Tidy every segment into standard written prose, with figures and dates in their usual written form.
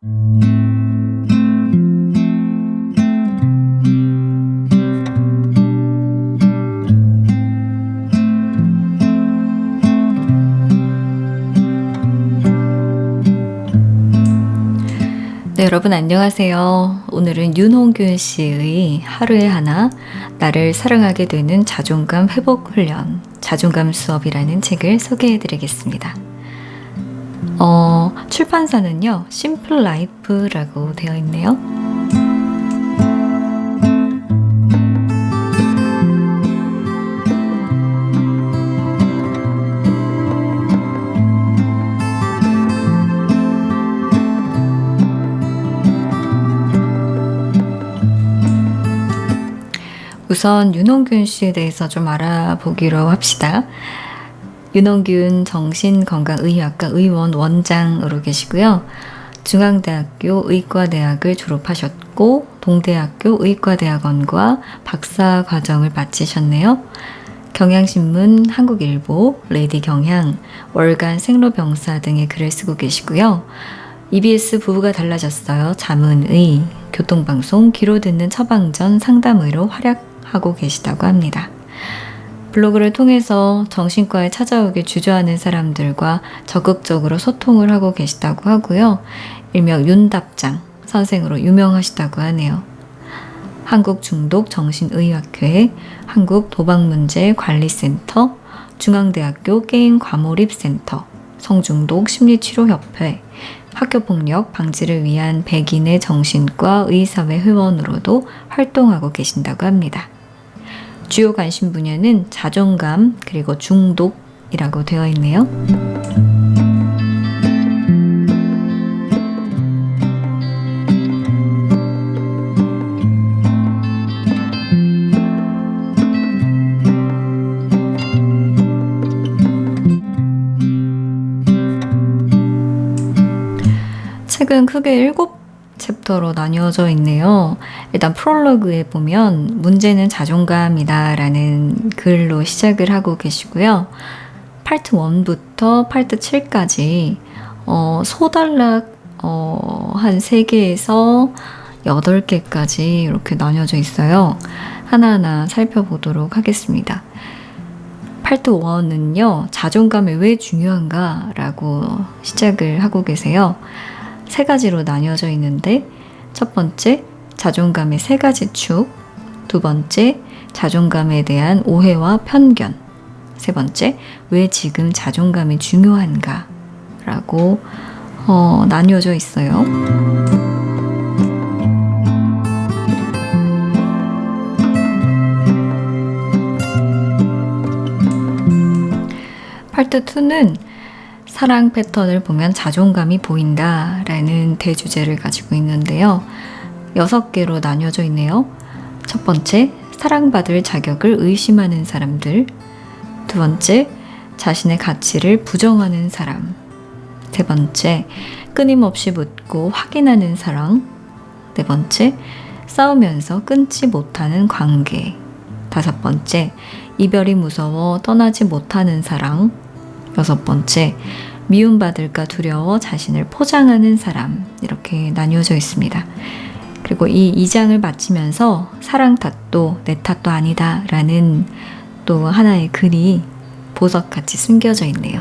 네, 여러분 안녕하세요. 오늘은 윤홍균 씨의 하루에 하나 나를 사랑하게 되는 자존감 회복 훈련, 자존감 수업이라는 책을 소개해 드리겠습니다. 출판사는요, 심플 라이프라고 되어 있네요. 우선 윤홍균 씨에 대해서 좀 알아보기로 합시다. 윤홍균 정신건강의학과 의원 원장으로 계시고요. 중앙대학교 의과대학을 졸업하셨고 동대학교 의과대학원과 박사과정을 마치셨네요. 경향신문, 한국일보, 레디경향, 월간 생로병사 등의 글을 쓰고 계시고요. EBS 부부가 달라졌어요. 자문의, 교통방송, 귀로 듣는 처방전 상담의로 활약하고 계시다고 합니다. 블로그를 통해서 정신과에 찾아오길 주저하는 사람들과 적극적으로 소통을 하고 계시다고 하고요. 일명 윤답장 선생으로 유명하시다고 하네요. 한국중독정신의학회, 한국도박문제관리센터, 중앙대학교 게임과몰입센터, 성중독심리치료협회, 학교폭력 방지를 위한 백인의 정신과 의사회 회원으로도 활동하고 계신다고 합니다. 주요 관심 분야는 자존감 그리고 중독이라고 되어 있네요. 책은 크게 7챕터로 나뉘어져 있네요. 일단 프롤로그에 보면 문제는 자존감이다 라는 글로 시작을 하고 계시고요. 파트 1부터 파트 7까지 소단락 한 3개에서 8개까지 이렇게 나뉘어져 있어요. 하나하나 살펴보도록 하겠습니다. 파트 1은요. 자존감이 왜 중요한가 라고 시작을 하고 계세요. 3가지로 나뉘어져 있는데 첫 번째, 자존감의 3가지 축. 두 번째, 자존감에 대한 오해와 편견. 세 번째, 왜 지금 자존감이 중요한가 라고 나뉘어져 있어요. 파트 2는 사랑 패턴을 보면 자존감이 보인다 라는 대주제를 가지고 있는데요. 6개로 나뉘어져 있네요. 첫 번째, 사랑받을 자격을 의심하는 사람들. 두 번째, 자신의 가치를 부정하는 사람. 세 번째, 끊임없이 묻고 확인하는 사랑. 네 번째, 싸우면서 끊지 못하는 관계. 다섯 번째, 이별이 무서워 떠나지 못하는 사랑. 여섯 번째, 미움받을까 두려워 자신을 포장하는 사람. 이렇게 나뉘어져 있습니다. 그리고 이 2장을 마치면서 사랑 탓도 내 탓도 아니다 라는 또 하나의 글이 보석같이 숨겨져 있네요.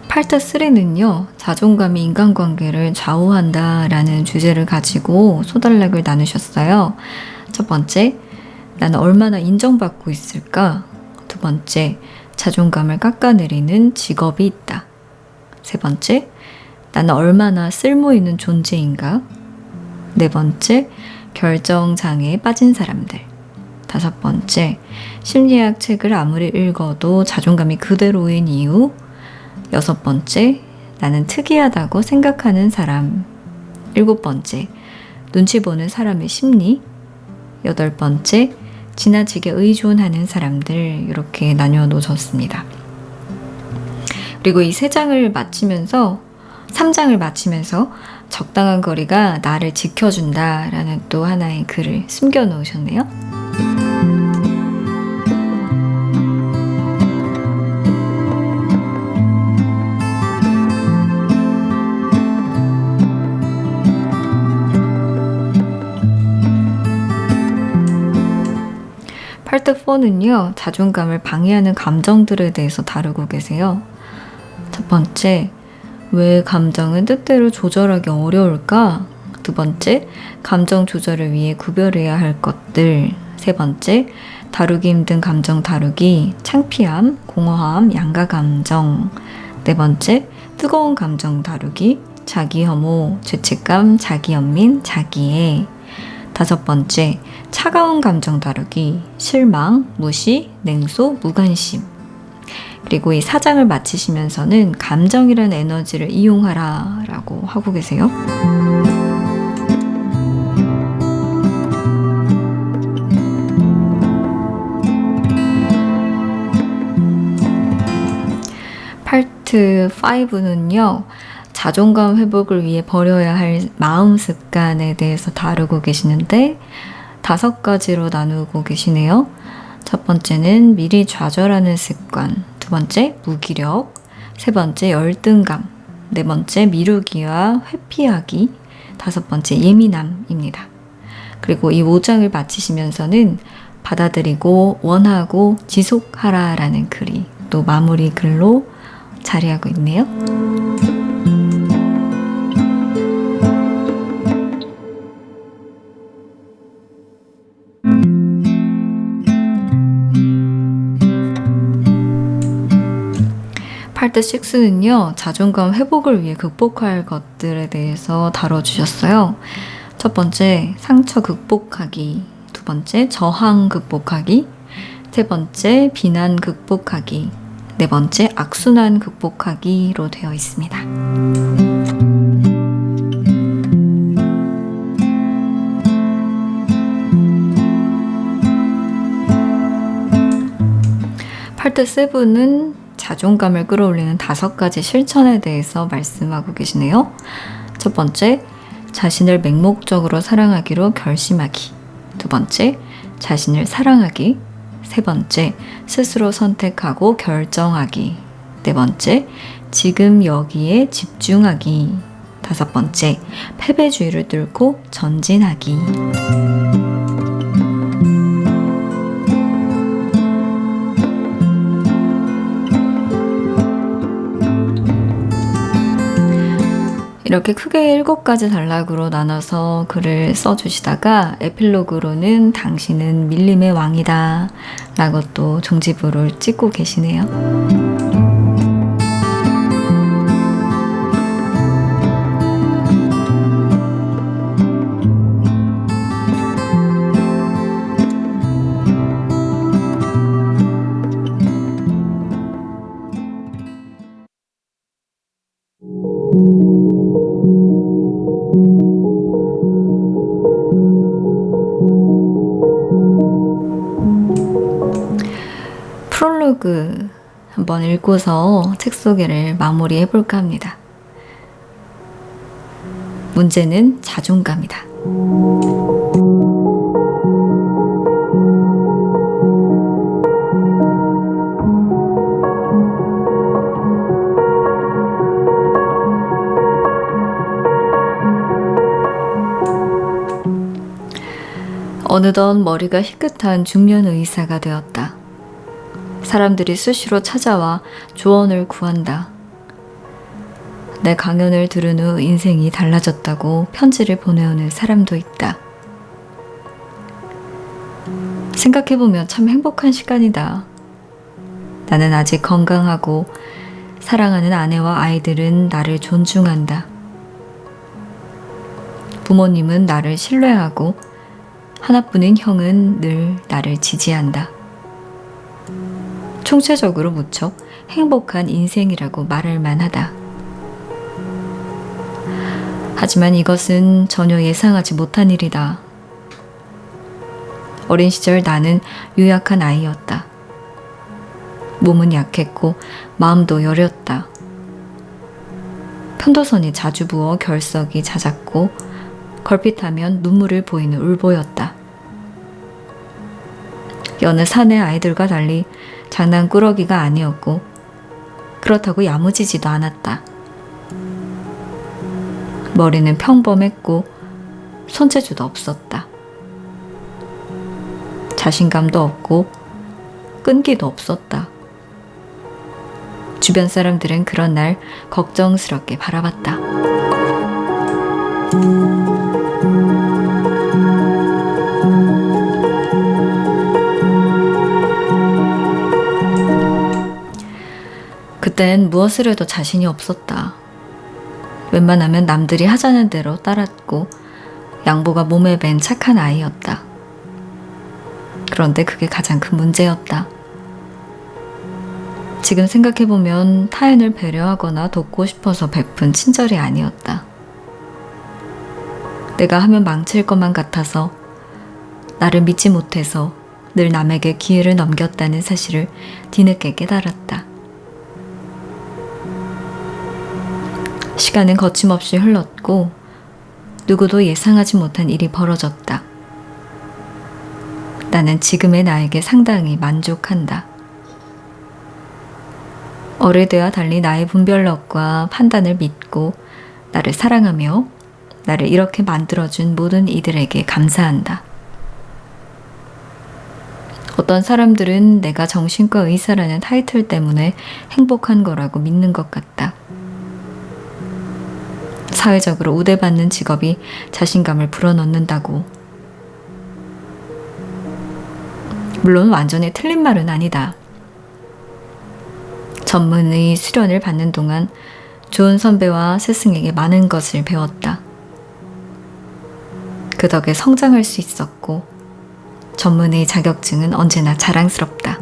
파트 3는요, 자존감이 인간관계를 좌우한다 라는 주제를 가지고 소단락을 나누셨어요. 첫 번째, 나는 얼마나 인정받고 있을까? 두 번째, 자존감을 깎아내리는 직업이 있다. 세 번째, 나는 얼마나 쓸모있는 존재인가? 네 번째, 결정장애에 빠진 사람들. 다섯 번째, 심리학 책을 아무리 읽어도 자존감이 그대로인 이유. 여섯 번째, 나는 특이하다고 생각하는 사람. 일곱 번째, 눈치 보는 사람의 심리. 여덟 번째, 지나치게 의존하는 사람들. 이렇게 나뉘어 놓으셨습니다. 그리고 이 3장을 마치면서 3장을 마치면서 적당한 거리가 나를 지켜준다라는 또 하나의 글을 숨겨 놓으셨네요. 파트 4는요, 자존감을 방해하는 감정들에 대해서 다루고 계세요. 첫 번째, 왜 감정은 뜻대로 조절하기 어려울까? 두 번째, 감정 조절을 위해 구별해야 할 것들. 세 번째, 다루기 힘든 감정 다루기, 창피함, 공허함, 양가 감정. 네 번째, 뜨거운 감정 다루기, 자기 혐오, 죄책감, 자기 연민, 자기애. 다섯 번째, 차가운 감정 다루기, 실망, 무시, 냉소, 무관심. 그리고 이 4장을 마치시면서는 감정이라는 에너지를 이용하라 라고 하고 계세요. 파트 5는요, 자존감 회복을 위해 버려야 할 마음 습관에 대해서 다루고 계시는데 5가지로 나누고 계시네요. 첫 번째는 미리 좌절하는 습관, 두 번째 무기력, 세 번째 열등감, 네 번째 미루기와 회피하기, 다섯 번째 예민함입니다. 그리고 이 5장을 마치시면서는 받아들이고 원하고 지속하라라는 글이 또 마무리 글로 자리하고 있네요. 파트 6는요, 자존감 회복을 위해 극복할 것들에 대해서 다뤄주셨어요. 첫 번째, 상처 극복하기. 두 번째, 저항 극복하기. 세 번째, 비난 극복하기. 네 번째, 악순환 극복하기로 되어 있습니다. 파트 7은 자존감을 끌어올리는 5가지 실천에 대해서 말씀하고 계시네요. 첫 번째, 자신을 맹목적으로 사랑하기로 결심하기. 두 번째, 자신을 사랑하기. 세 번째, 스스로 선택하고 결정하기. 네 번째, 지금 여기에 집중하기. 다섯 번째, 패배주의를 뚫고 전진하기. 이렇게 크게 7가지 단락으로 나눠서 글을 써주시다가 에필로그로는 당신은 밀림의 왕이다 라고 또 종지부를 찍고 계시네요. 프롤로그 한번 읽고서 책 소개를 마무리해 볼까 합니다. 문제는 자존감이다. 어느덧 머리가 희끗한 중년 의사가 되었다. 사람들이 수시로 찾아와 조언을 구한다. 내 강연을 들은 후 인생이 달라졌다고 편지를 보내오는 사람도 있다. 생각해보면 참 행복한 시간이다. 나는 아직 건강하고 사랑하는 아내와 아이들은 나를 존중한다. 부모님은 나를 신뢰하고 하나뿐인 형은 늘 나를 지지한다. 총체적으로 무척 행복한 인생이라고 말할 만하다. 하지만 이것은 전혀 예상하지 못한 일이다. 어린 시절 나는 유약한 아이였다. 몸은 약했고 마음도 여렸다. 편도선이 자주 부어 결석이 잦았고 걸핏하면 눈물을 보이는 울보였다. 여느 사내 아이들과 달리 장난꾸러기가 아니었고 그렇다고 야무지지도 않았다. 머리는 평범했고 손재주도 없었다. 자신감도 없고 끈기도 없었다. 주변 사람들은 그런 날 걱정스럽게 바라봤다. 그땐 무엇을 해도 자신이 없었다. 웬만하면 남들이 하자는 대로 따랐고 양보가 몸에 밴 착한 아이였다. 그런데 그게 가장 큰 문제였다. 지금 생각해보면 타인을 배려하거나 돕고 싶어서 베푼 친절이 아니었다. 내가 하면 망칠 것만 같아서, 나를 믿지 못해서 늘 남에게 기회를 넘겼다는 사실을 뒤늦게 깨달았다. 시간은 거침없이 흘렀고 누구도 예상하지 못한 일이 벌어졌다. 나는 지금의 나에게 상당히 만족한다. 어릴 때와 달리 나의 분별력과 판단을 믿고 나를 사랑하며 나를 이렇게 만들어준 모든 이들에게 감사한다. 어떤 사람들은 내가 정신과 의사라는 타이틀 때문에 행복한 거라고 믿는 것 같다. 사회적으로 우대받는 직업이 자신감을 불어넣는다고. 물론 완전히 틀린 말은 아니다. 전문의 수련을 받는 동안 좋은 선배와 스승에게 많은 것을 배웠다. 그 덕에 성장할 수 있었고 전문의 자격증은 언제나 자랑스럽다.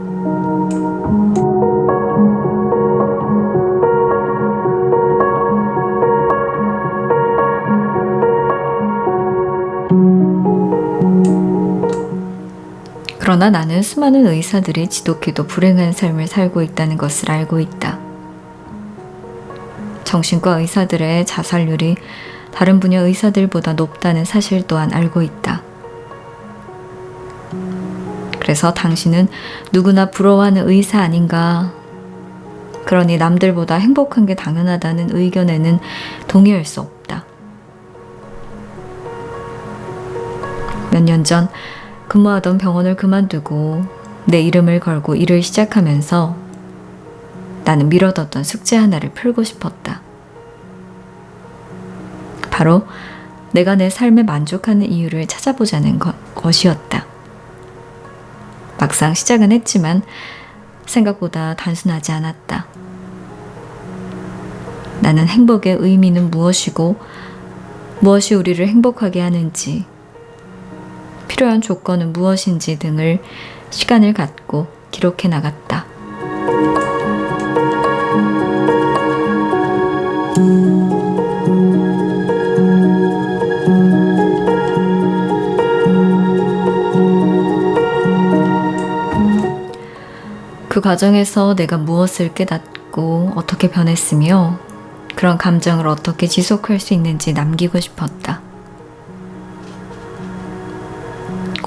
그러나 나는 수많은 의사들이 지독히도 불행한 삶을 살고 있다는 것을 알고 있다. 정신과 의사들의 자살률이 다른 분야 의사들보다 높다는 사실 또한 알고 있다. 그래서 당신은 누구나 부러워하는 의사 아닌가? 그러니 남들보다 행복한 게 당연하다는 의견에는 동의할 수 없다. 몇 년 전 근무하던 병원을 그만두고 내 이름을 걸고 일을 시작하면서 나는 미뤄뒀던 숙제 하나를 풀고 싶었다. 바로 내가 내 삶에 만족하는 이유를 찾아보자는 것이었다. 막상 시작은 했지만 생각보다 단순하지 않았다. 나는 행복의 의미는 무엇이고 무엇이 우리를 행복하게 하는지, 필요한 조건은 무엇인지 등을 시간을 갖고 기록해 나갔다. 그 과정에서 내가 무엇을 깨닫고 어떻게 변했으며 그런 감정을 어떻게 지속할 수 있는지 남기고 싶었다.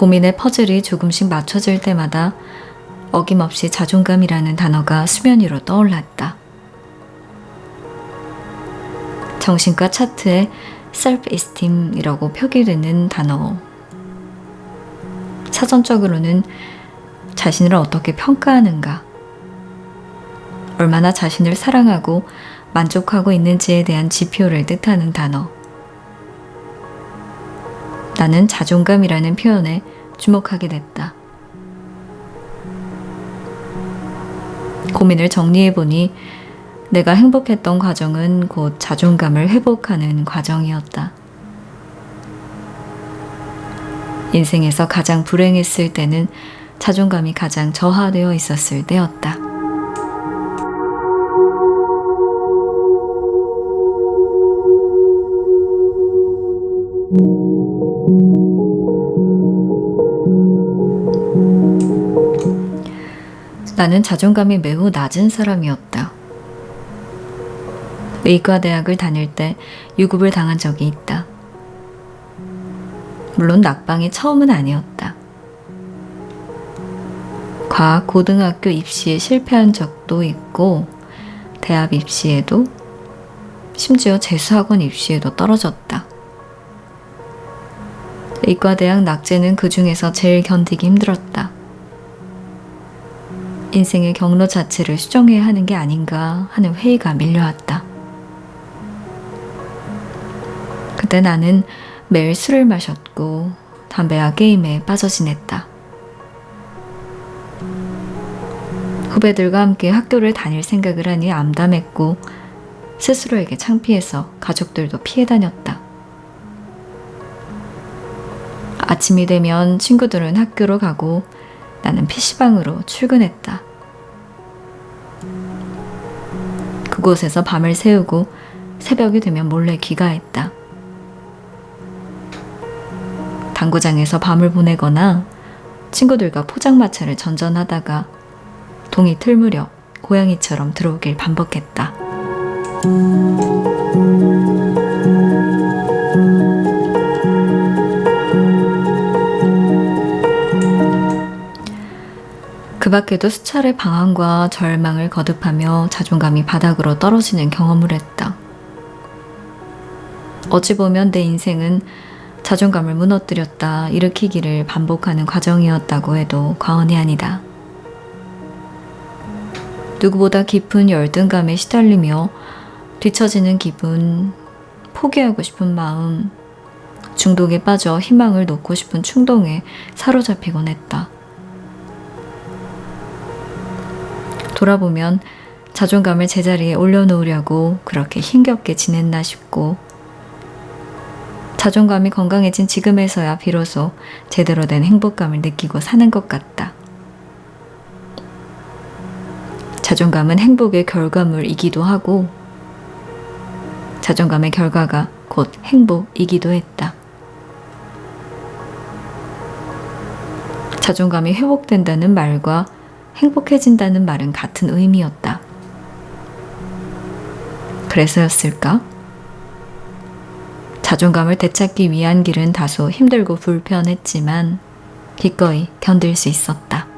고민의 퍼즐이 조금씩 맞춰질 때마다 어김없이 자존감이라는 단어가 수면 위로 떠올랐다. 정신과 차트에 self-esteem이라고 표기되는 단어. 사전적으로는 자신을 어떻게 평가하는가, 얼마나 자신을 사랑하고 만족하고 있는지에 대한 지표를 뜻하는 단어. 나는 자존감이라는 표현에 주목하게 됐다. 고민을 정리해보니 내가 행복했던 과정은 곧 자존감을 회복하는 과정이었다. 인생에서 가장 불행했을 때는 자존감이 가장 저하되어 있었을 때였다. 나는 자존감이 매우 낮은 사람이었다. 의과대학을 다닐 때 유급을 당한 적이 있다. 물론 낙방이 처음은 아니었다. 과학 고등학교 입시에 실패한 적도 있고 대학 입시에도 심지어 재수학원 입시에도 떨어졌다. 의과대학 낙제는 그 중에서 제일 견디기 힘들었다. 인생의 경로 자체를 수정해야 하는 게 아닌가 하는 회의가 밀려왔다. 그때 나는 매일 술을 마셨고 담배와 게임에 빠져 지냈다. 후배들과 함께 학교를 다닐 생각을 하니 암담했고 스스로에게 창피해서 가족들도 피해 다녔다. 아침이 되면 친구들은 학교로 가고 나는 PC방으로 출근했다. 그곳에서 밤을 새우고 새벽이 되면 몰래 귀가했다. 당구장에서 밤을 보내거나 친구들과 포장마차를 전전하다가 동이 틀 무렵 고양이처럼 들어오길 반복했다. 그 밖에도 수차례 방황과 절망을 거듭하며 자존감이 바닥으로 떨어지는 경험을 했다. 어찌 보면 내 인생은 자존감을 무너뜨렸다 일으키기를 반복하는 과정이었다고 해도 과언이 아니다. 누구보다 깊은 열등감에 시달리며 뒤처지는 기분, 포기하고 싶은 마음, 중독에 빠져 희망을 놓고 싶은 충동에 사로잡히곤 했다. 돌아보면 자존감을 제자리에 올려놓으려고 그렇게 힘겹게 지냈나 싶고 자존감이 건강해진 지금에서야 비로소 제대로 된 행복감을 느끼고 사는 것 같다. 자존감은 행복의 결과물이기도 하고 자존감의 결과가 곧 행복이기도 했다. 자존감이 회복된다는 말과 행복해진다는 말은 같은 의미였다. 그래서였을까? 자존감을 되찾기 위한 길은 다소 힘들고 불편했지만 기꺼이 견딜 수 있었다.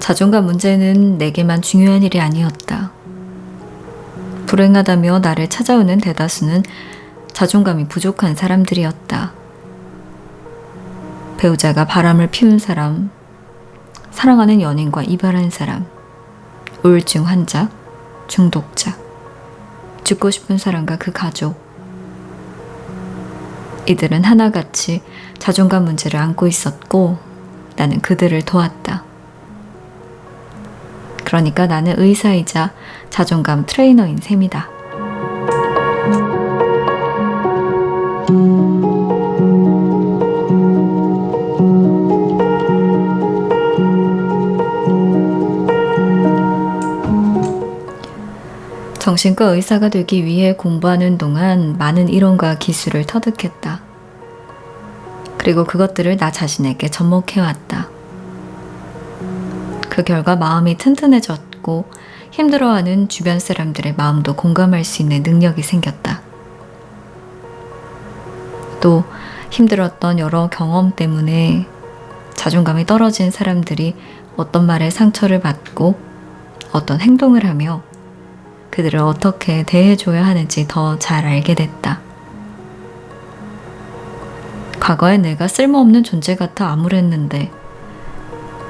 자존감 문제는 내게만 중요한 일이 아니었다. 불행하다며 나를 찾아오는 대다수는 자존감이 부족한 사람들이었다. 배우자가 바람을 피운 사람, 사랑하는 연인과 이별한 사람, 우울증 환자, 중독자, 죽고 싶은 사람과 그 가족. 이들은 하나같이 자존감 문제를 안고 있었고 나는 그들을 도왔다. 그러니까 나는 의사이자 자존감 트레이너인 셈이다. 정신과 의사가 되기 위해 공부하는 동안 많은 이론과 기술을 터득했다. 그리고 그것들을 나 자신에게 접목해왔다. 그 결과 마음이 튼튼해졌고 힘들어하는 주변 사람들의 마음도 공감할 수 있는 능력이 생겼다. 또 힘들었던 여러 경험 때문에 자존감이 떨어진 사람들이 어떤 말에 상처를 받고 어떤 행동을 하며 그들을 어떻게 대해줘야 하는지 더 잘 알게 됐다. 과거에 내가 쓸모없는 존재 같아 암울했는데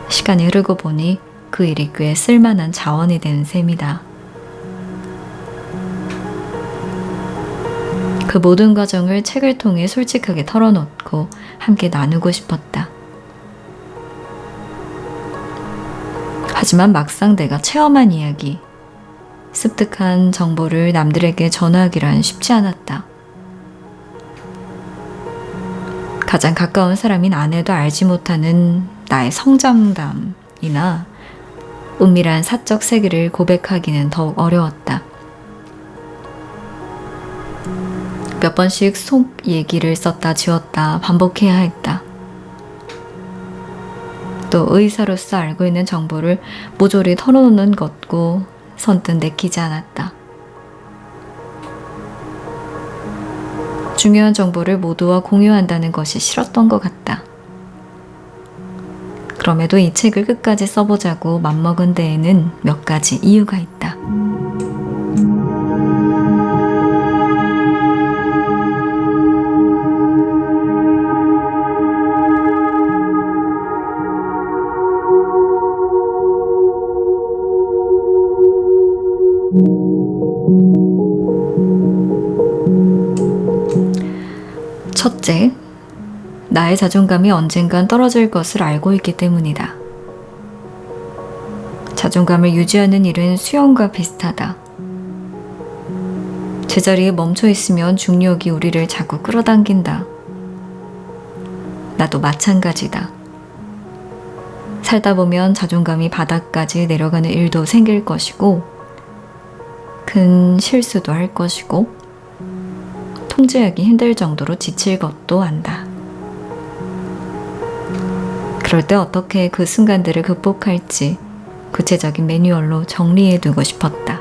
시간이 흐르고 보니 그 일이 꽤 쓸만한 자원이 된 셈이다. 그 모든 과정을 책을 통해 솔직하게 털어놓고 함께 나누고 싶었다. 하지만 막상 내가 체험한 이야기, 습득한 정보를 남들에게 전하기란 쉽지 않았다. 가장 가까운 사람인 아내도 알지 못하는 나의 성장담이나 은밀한 사적 세계를 고백하기는 더욱 어려웠다. 몇 번씩 속 얘기를 썼다 지웠다 반복해야 했다. 또 의사로서 알고 있는 정보를 모조리 털어놓는 것고 선뜻 내키지 않았다. 중요한 정보를 모두와 공유한다는 것이 싫었던 것 같다. 그럼에도 이 책을 끝까지 써보자고 맘먹은 데에는 몇 가지 이유가 있다. 첫째, 나의 자존감이 언젠간 떨어질 것을 알고 있기 때문이다. 자존감을 유지하는 일은 수영과 비슷하다. 제자리에 멈춰 있으면 중력이 우리를 자꾸 끌어당긴다. 나도 마찬가지다. 살다 보면 자존감이 바닥까지 내려가는 일도 생길 것이고, 큰 실수도 할 것이고, 통제하기 힘들 정도로 지칠 것도 안다. 그럴 때 어떻게 그 순간들을 극복할지 구체적인 매뉴얼로 정리해두고 싶었다.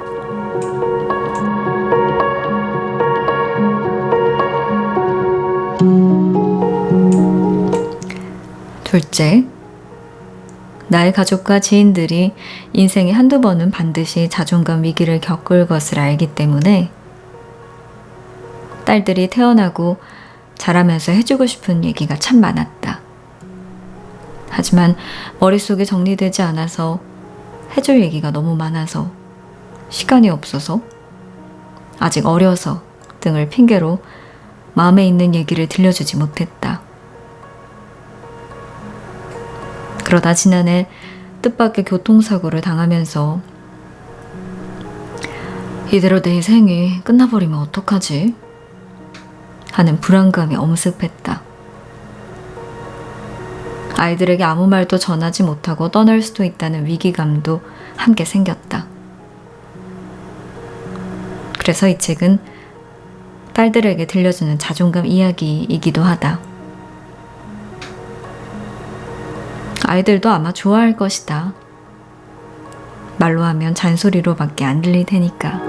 둘째, 나의 가족과 지인들이 인생에 한두 번은 반드시 자존감 위기를 겪을 것을 알기 때문에 딸들이 태어나고 자라면서 해주고 싶은 얘기가 참 많았다. 하지만 머릿속에 정리되지 않아서 해줄 얘기가 너무 많아서 시간이 없어서 아직 어려서 등을 핑계로 마음에 있는 얘기를 들려주지 못했다. 그러다 지난해 뜻밖의 교통사고를 당하면서 이대로 내 생이 끝나버리면 어떡하지? 하는 불안감이 엄습했다. 아이들에게 아무 말도 전하지 못하고 떠날 수도 있다는 위기감도 함께 생겼다. 그래서 이 책은 딸들에게 들려주는 자존감 이야기이기도 하다. 아이들도 아마 좋아할 것이다. 말로 하면 잔소리로밖에 안 들릴 테니까.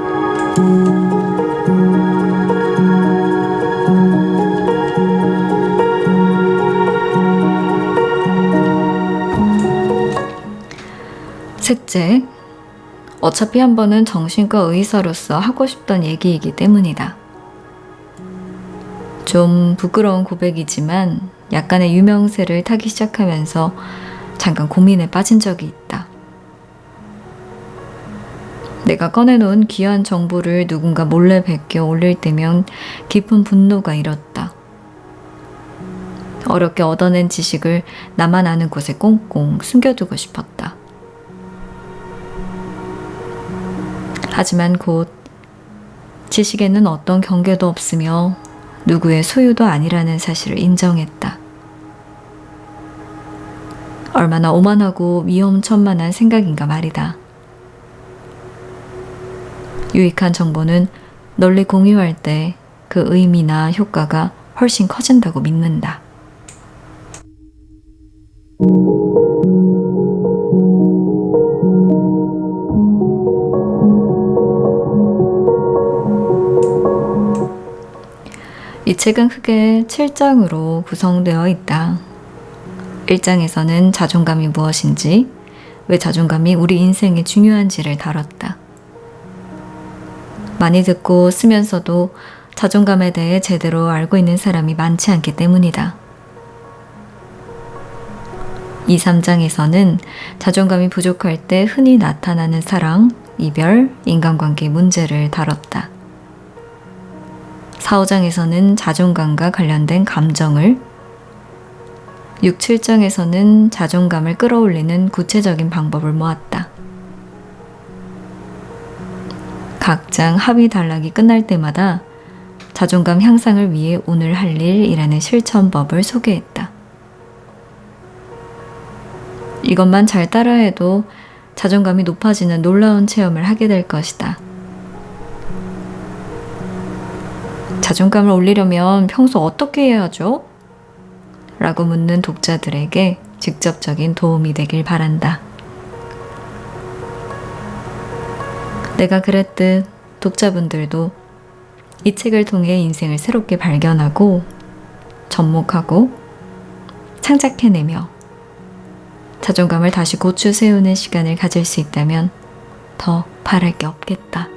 셋째, 어차피 한 번은 정신과 의사로서 하고 싶던 얘기이기 때문이다. 좀 부끄러운 고백이지만 약간의 유명세를 타기 시작하면서 잠깐 고민에 빠진 적이 있다. 내가 꺼내놓은 귀한 정보를 누군가 몰래 베껴 올릴 때면 깊은 분노가 일었다. 어렵게 얻어낸 지식을 나만 아는 곳에 꽁꽁 숨겨두고 싶었다. 하지만 곧 지식에는 어떤 경계도 없으며 누구의 소유도 아니라는 사실을 인정했다. 얼마나 오만하고 위험천만한 생각인가 말이다. 유익한 정보는 널리 공유할 때 그 의미나 효과가 훨씬 커진다고 믿는다. 이 책은 크게 7장으로 구성되어 있다. 1장에서는 자존감이 무엇인지, 왜 자존감이 우리 인생에 중요한지를 다뤘다. 많이 듣고 쓰면서도 자존감에 대해 제대로 알고 있는 사람이 많지 않기 때문이다. 2, 3장에서는 자존감이 부족할 때 흔히 나타나는 사랑, 이별, 인간관계 문제를 다뤘다. 4, 5장에서는 자존감과 관련된 감정을, 6, 7장에서는 자존감을 끌어올리는 구체적인 방법을 모았다. 각 장 합의 단락이 끝날 때마다 자존감 향상을 위해 오늘 할 일이라는 실천법을 소개했다. 이것만 잘 따라해도 자존감이 높아지는 놀라운 체험을 하게 될 것이다. 자존감을 올리려면 평소 어떻게 해야 하죠? 라고 묻는 독자들에게 직접적인 도움이 되길 바란다. 내가 그랬듯 독자분들도 이 책을 통해 인생을 새롭게 발견하고 접목하고 창작해내며 자존감을 다시 고추 세우는 시간을 가질 수 있다면 더 바랄 게 없겠다.